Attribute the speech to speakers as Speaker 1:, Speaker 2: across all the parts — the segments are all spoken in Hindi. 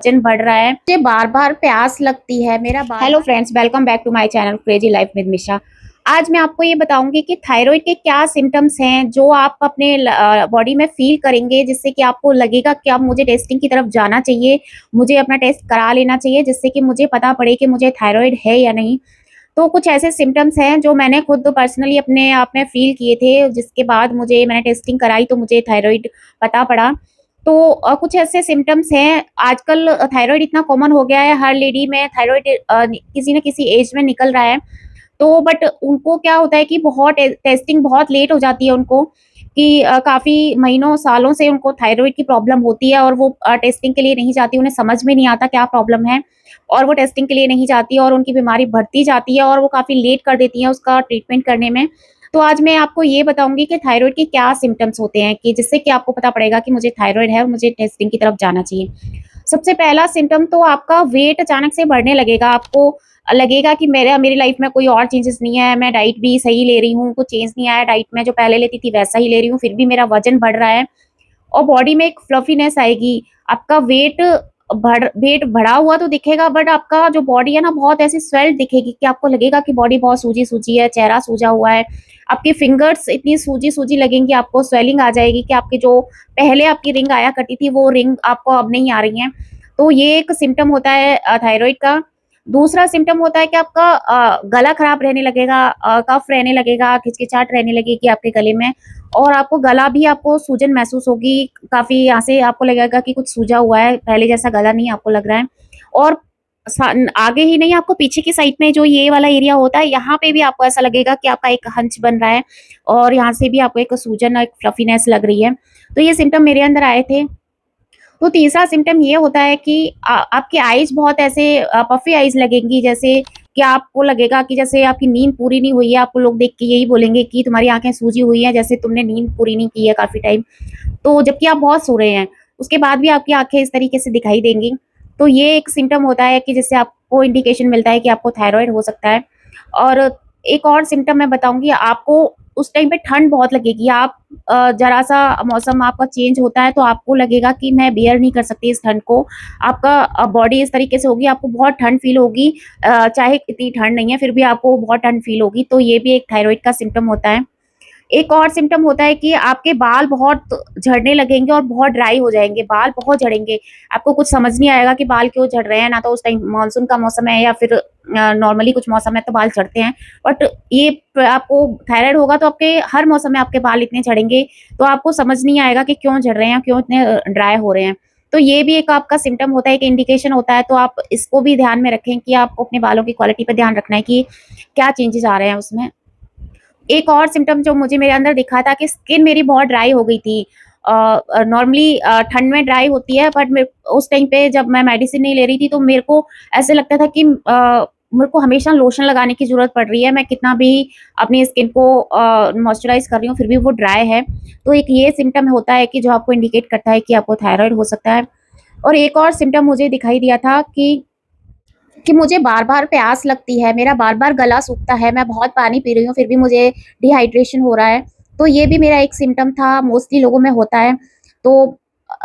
Speaker 1: वजन बढ़ रहा है, मुझे बार-बार प्यास लगती है, मेरा बार hello friends, welcome back to my channel crazy life with Misha. आज मैं आपको ये बताऊंगी कि थायराइड के क्या सिम्टम्स हैं जो आप अपने बॉडी में फील करेंगे, जिससे कि आपको लगेगा कि अब मुझे टेस्टिंग की तरफ जाना चाहिए, मुझे अपना टेस्ट करा लेना चाहिए, जिससे कि मुझे पता पड़े कि मुझे थायराइड है या नहीं। तो कुछ ऐसे सिम्टम्स हैं जो मैंने खुद पर्सनली अपने आप में फ़ील किए थे, जिसके बाद मैंने टेस्टिंग कराई तो मुझे थायराइड पता पड़ा। तो कुछ ऐसे सिम्टम्स हैं, आजकल थायराइड इतना कॉमन हो गया है, हर लेडी में थायराइड किसी न किसी एज में निकल रहा है। तो बट उनको क्या होता है कि बहुत टेस्टिंग बहुत लेट हो जाती है उनको, कि काफ़ी महीनों, सालों से उनको थायराइड की प्रॉब्लम होती है और वो टेस्टिंग के लिए नहीं जाती, उन्हें समझ में नहीं आता क्या प्रॉब्लम है और वो टेस्टिंग के लिए नहीं जाती और उनकी बीमारी बढ़ती जाती है और वो काफ़ी लेट कर देती हैं उसका ट्रीटमेंट करने में। तो आज मैं आपको ये बताऊँगी कि थायराइड के क्या सिम्पटम्स होते हैं, कि जिससे कि आपको पता पड़ेगा कि मुझे थायराइड है और मुझे टेस्टिंग की तरफ जाना चाहिए। सबसे पहला सिम्पटम तो आपका वेट अचानक से बढ़ने लगेगा, आपको लगेगा कि मेरी लाइफ में कोई और चेंजेस नहीं है, मैं डाइट भी सही ले रही हूँ, कुछ चेंज नहीं आया डाइट में, जो पहले लेती थी वैसा ही ले रही हूँ, फिर भी मेरा वज़न बढ़ रहा है और बॉडी में एक फ्लफीनेस आएगी। आपका वेट बढ़ा हुआ तो दिखेगा, बट आपका जो बॉडी है ना बहुत ऐसी स्वेल्ड दिखेगी कि आपको लगेगा कि बॉडी बहुत सूजी-सूजी है, चेहरा सूजा हुआ है। आपकी फिंगर्स इतनी सूजी-सूजी लगेंगी, आपको स्वेलिंग आ जाएगी कि आपकी जो पहले आपकी रिंग आया करती थी, वो रिंग आपको अब नहीं आ रही हैं। तो ये एक सिम्पटम होता है थायरॉइड का। दूसरा सिम्पटम होता है कि आपका गला खराब रहने लगेगा, कफ रहने लगेगा, खिचकिचाहट रहने लगेगी आपके गले में और आपको गला भी आपको सूजन महसूस होगी, काफ़ी यहाँ से आपको लगेगा कि कुछ सूजा हुआ है, पहले जैसा गला नहीं आपको लग रहा है। और आगे ही नहीं, आपको पीछे की साइड में जो ये वाला एरिया होता है, यहाँ पे भी आपको ऐसा लगेगा कि आपका एक हंच बन रहा है और यहाँ से भी आपको एक सूजन, एक फ्लफीनेस लग रही है। तो ये सिम्पटम मेरे अंदर आए थे। तो तीसरा सिम्पटम ये होता है कि आपकी आईज़ बहुत ऐसे पफ़ी आईज़ लगेंगी, जैसे कि आपको लगेगा कि जैसे आपकी नींद पूरी नहीं हुई है, आपको लोग देख के यही बोलेंगे कि तुम्हारी आँखें सूजी हुई हैं, जैसे तुमने नींद पूरी नहीं की है काफ़ी टाइम। तो जबकि आप बहुत सो रहे हैं, उसके बाद भी आपकी आँखें इस तरीके से दिखाई देंगी। तो ये एक सिम्पटम होता है कि जिससे आपको इंडिकेशन मिलता है कि आपको थायरॉइड हो सकता है। और एक और सिम्पटम मैं बताऊँगी, आपको उस टाइम पे ठंड बहुत लगेगी। आप ज़रा-सा मौसम आपका चेंज होता है तो आपको लगेगा कि मैं बियर नहीं कर सकती इस ठंड को। आपका बॉडी इस तरीके से होगी, आपको बहुत ठंड फ़ील होगी, चाहे इतनी ठंड नहीं है फिर भी आपको बहुत ठंड फ़ील होगी, तो ये भी एक थायरॉइड का सिम्पटम होता है। एक और सिम्पटम होता है कि आपके बाल बहुत झड़ने लगेंगे और बहुत ड्राई हो जाएँगे, बाल बहुत झड़ेंगे। आपको कुछ समझ नहीं आएगा कि बाल क्यों झड़ रहे हैं, ना तो उस टाइम मानसून का मौसम है या फिर नॉर्मली कुछ मौसम है तो बाल झड़ते हैं। बट ये आपको थायराइड होगा तो आपके हर मौसम में आपके बाल इतने झड़ेंगे, तो आपको समझ नहीं आएगा कि क्यों झड़ रहे हैं, क्यों इतने ड्राई हो रहे हैं। तो ये भी एक आपका सिम्पटम होता है, एक इंडिकेशन होता है, तो आप इसको भी ध्यान में रखें कि आपको अपने बालों की क्वालिटी पे ध्यान रखना है कि क्या चेंजेज़ आ रहे हैं उसमें। एक और सिम्पटम जो मुझे मेरे अंदर दिखा था कि स्किन मेरी बहुत ड्राई हो गई थी। नॉर्मली ठंड में ड्राई होती है, बट उस टाइम पे जब मैं मेडिसिन नहीं ले रही थी तो मेरे को ऐसे लगता था कि मेरे को हमेशा लोशन लगाने की ज़रूरत पड़ रही है। मैं कितना भी अपनी स्किन को मॉइस्चराइज़ कर रही हूँ फिर भी वो ड्राई है। तो एक ये सिम्पटम होता है कि जो आपको इंडिकेट करता है कि आपको थायरॉइड हो सकता है। और एक और सिम्पटम मुझे दिखाई दिया था कि मुझे बार-बार प्यास लगती है, मेरा बार-बार गला सूखता है, मैं बहुत पानी पी रही हूँ, फिर भी मुझे डिहाइड्रेशन हो रहा है। तो ये भी मेरा एक सिम्पटम था, मोस्टली लोगों में होता है। तो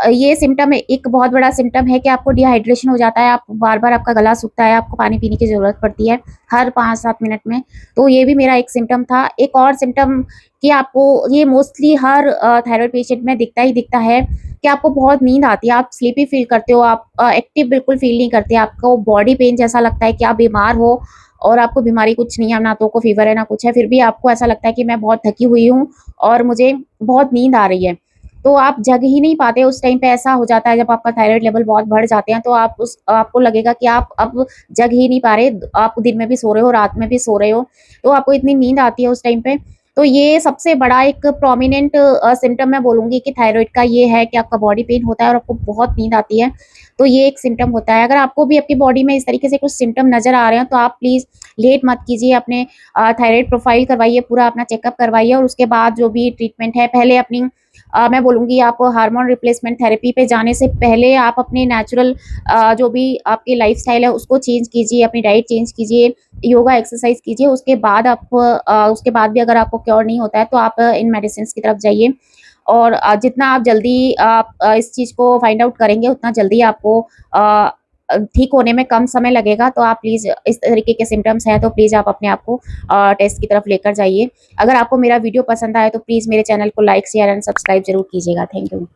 Speaker 1: ये सिम्पटम एक बहुत बड़ा सिम्पटम है कि आपको डिहाइड्रेशन हो जाता है, आप बार-बार आपका गला सूखता है, आपको पानी पीने की ज़रूरत पड़ती है, हर 5-7 मिनट में। तो ये भी मेरा एक सिम्पटम था। एक और सिम्पटम कि आपको ये मोस्टली हर थायरॉइड पेशेंट में दिखता ही दिखता है कि आपको बहुत नींद आती है, आप स्लीपी फ़ील करते हो, आप एक्टिव बिल्कुल फ़ील नहीं करते, आपको बॉडी पेन जैसा लगता है कि आप बीमार हो और आपको बीमारी कुछ नहीं है, ना तो को फ़ीवर है, ना कुछ है, फिर भी आपको ऐसा लगता है कि मैं बहुत थकी हुई हूँ और मुझे बहुत नींद आ रही है। तो आप जग ही नहीं पाते, उस टाइम पे ऐसा हो जाता है जब आपका थायरॉइड लेवल बहुत बढ़ जाते हैं, तो आपको लगेगा कि आप अब जग ही नहीं पा रहे, आप दिन में भी सो रहे हो, रात में भी सो रहे हो, तो आपको इतनी नींद आती है उस टाइम पे। तो ये सबसे बड़ा एक प्रोमिनेंट सिम्पटम मैं बोलूँगी कि थायरॉइड का ये है कि आपका बॉडी पेन होता है और आपको बहुत नींद आती है। तो ये एक सिम्पटम होता है। अगर आपको भी आपकी बॉडी में इस तरीके से कुछ सिम्पटम नज़र आ रहे हैं, तो आप प्लीज़ लेट मत कीजिए, अपने थायरॉइड प्रोफाइल करवाइए, पूरा अपना चेकअप करवाइए और उसके बाद जो भी ट्रीटमेंट है, पहले अपनी मैं बोलूँगी आप हार्मोन रिप्लेसमेंट थेरेपी पे जाने से पहले आप अपने नेचुरल जो भी आपकी लाइफ़स्टाइल है उसको चेंज कीजिए, अपनी डाइट चेंज कीजिए, योगा एक्सरसाइज़ कीजिए। उसके बाद भी अगर आपको क्योर नहीं होता है तो आप इन मेडिसिन्स की तरफ जाइए। और जितना आप जल्दी आप इस चीज़ को फाइंड आउट करेंगे उतना जल्दी आपको ठीक होने में कम समय लगेगा। तो आप प्लीज़ इस तरीके के सिम्पटम्स हैं तो प्लीज़ आप अपने आप को टेस्ट की तरफ लेकर जाइए। अगर आपको मेरा वीडियो पसंद आए तो प्लीज़ मेरे चैनल को लाइक, शेयर एंड सब्सक्राइब ज़रूर कीजिएगा। Thank you.